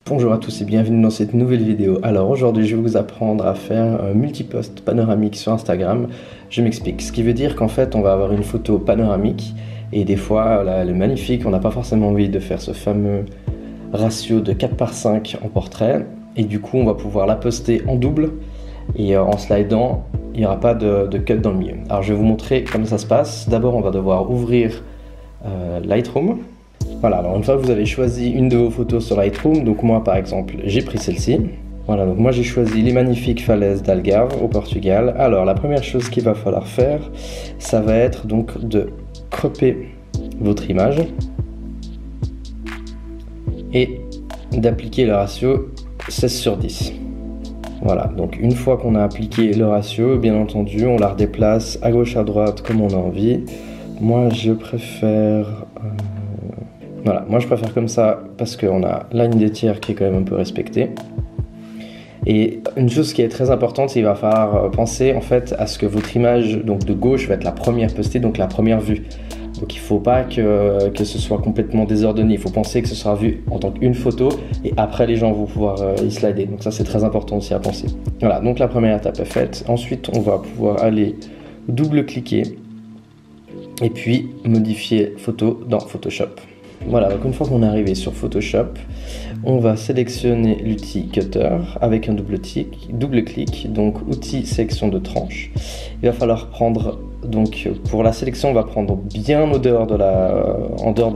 Bonjour à tous et bienvenue dans cette nouvelle vidéo. Alors aujourd'hui je vais vous apprendre à faire un multipost panoramique sur Instagram. Je m'explique, ce qui veut dire qu'en fait on va avoir une photo panoramique et des fois elle est magnifique, on n'a pas forcément envie de faire ce fameux ratio de 4:5 en portrait et du coup on va pouvoir la poster en double et en slidant il n'y aura pas de cut dans le milieu. Alors je vais vous montrer comment ça se passe. D'abord on va devoir ouvrir Lightroom. Voilà, alors une fois que vous avez choisi une de vos photos sur Lightroom, donc moi par exemple j'ai pris celle-ci. Voilà, donc moi j'ai choisi les magnifiques falaises d'Algarve au Portugal. Alors la première chose qu'il va falloir faire, ça va être donc de cropper votre image et d'appliquer le ratio 16/10. Voilà, donc une fois qu'on a appliqué le ratio, bien entendu, on la redéplace à gauche, à droite comme on a envie. Moi je préfère... Voilà, moi je préfère comme ça parce qu'on a la ligne des tiers qui est quand même un peu respectée. Et une chose qui est très importante, c'est qu'il va falloir penser en fait à ce que votre image donc de gauche va être la première postée, donc la première vue. Donc il ne faut pas que ce soit complètement désordonné, il faut penser que ce sera vu en tant qu'une photo et après les gens vont pouvoir y slider. Donc ça c'est très important aussi à penser. Voilà, donc la première étape est faite. Ensuite on va pouvoir aller double-cliquer et puis modifier photo dans Photoshop. Voilà, donc une fois qu'on est arrivé sur Photoshop, on va sélectionner l'outil Cutter avec un double clic, donc outil sélection de tranche. Il va falloir prendre, donc pour la sélection, on va prendre bien en dehors de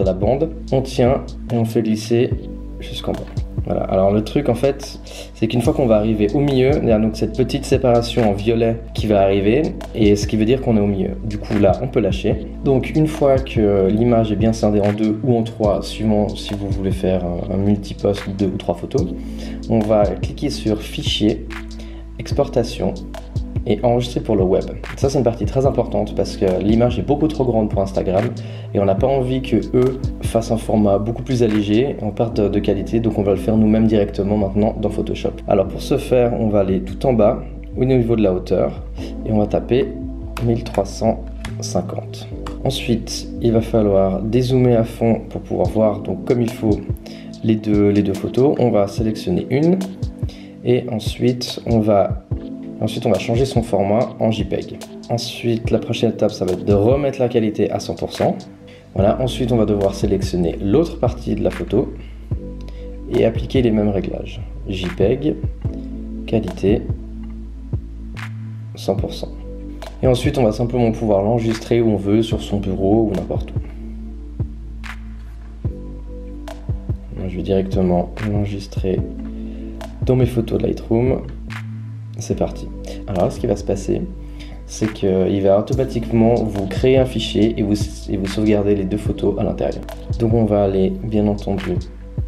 la bande. On tient et on fait glisser jusqu'en bas. Voilà, alors le truc en fait, c'est qu'une fois qu'on va arriver au milieu, il y a donc cette petite séparation en violet qui va arriver, et ce qui veut dire qu'on est au milieu. Du coup là, on peut lâcher. Donc une fois que l'image est bien scindée en 2 ou en 3, suivant si vous voulez faire un multipost de 2 ou 3 photos, on va cliquer sur Fichier, Exportation, et enregistrer pour le web. Ça c'est une partie très importante parce que l'image est beaucoup trop grande pour Instagram et on n'a pas envie que eux fassent un format beaucoup plus allégé et on perde de qualité, donc on va le faire nous-mêmes directement maintenant dans Photoshop. Alors pour ce faire, on va aller tout en bas au niveau de la hauteur et on va taper 1350. Ensuite, il va falloir dézoomer à fond pour pouvoir voir donc comme il faut les deux photos. On va sélectionner une et ensuite on va changer son format en JPEG. Ensuite, la prochaine étape, ça va être de remettre la qualité à 100%. Voilà. Ensuite, on va devoir sélectionner l'autre partie de la photo et appliquer les mêmes réglages. JPEG, qualité, 100%. Et ensuite, on va simplement pouvoir l'enregistrer où on veut, sur son bureau ou n'importe où. Je vais directement l'enregistrer dans mes photos de Lightroom. C'est parti. Alors là, ce qui va se passer, c'est qu'il va automatiquement vous créer un fichier et vous sauvegarder les deux photos à l'intérieur. Donc on va aller, bien entendu,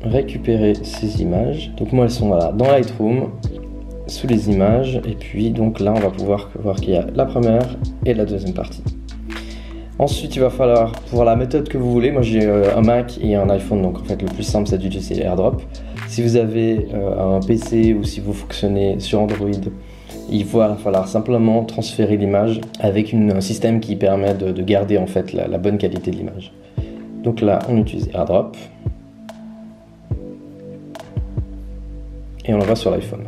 récupérer ces images. Donc moi, elles sont voilà, dans Lightroom, sous les images. Et puis donc là, on va pouvoir voir qu'il y a la première et la deuxième partie. Ensuite, il va falloir, pour la méthode que vous voulez, moi j'ai un Mac et un iPhone, donc en fait le plus simple c'est d'utiliser AirDrop. Si vous avez un PC ou si vous fonctionnez sur Android, il va falloir simplement transférer l'image avec un système qui permet de garder en fait la bonne qualité de l'image. Donc là, on utilise AirDrop et on le voit sur l'iPhone.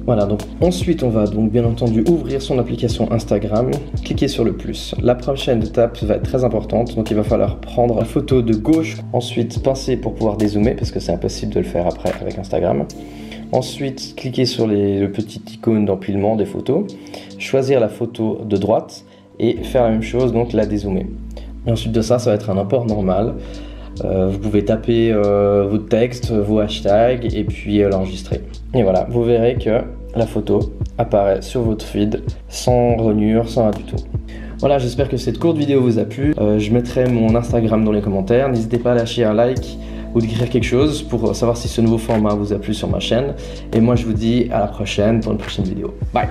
Voilà, donc ensuite on va donc bien entendu ouvrir son application Instagram, cliquer sur le plus. La prochaine étape va être très importante, donc il va falloir prendre la photo de gauche, ensuite pincer pour pouvoir dézoomer parce que c'est impossible de le faire après avec Instagram. Ensuite, cliquer sur le petit icône d'empilement des photos, choisir la photo de droite et faire la même chose, donc la dézoomer. Et ensuite de ça, ça va être un import normal. Vous pouvez taper votre texte, vos hashtags et puis l'enregistrer. Et voilà, vous verrez que la photo apparaît sur votre feed sans rognure, sans rien du tout. Voilà, j'espère que cette courte vidéo vous a plu. Je mettrai mon Instagram dans les commentaires. N'hésitez pas à lâcher un like ou d'écrire quelque chose pour savoir si ce nouveau format vous a plu sur ma chaîne. Et moi, je vous dis à la prochaine pour une prochaine vidéo. Bye!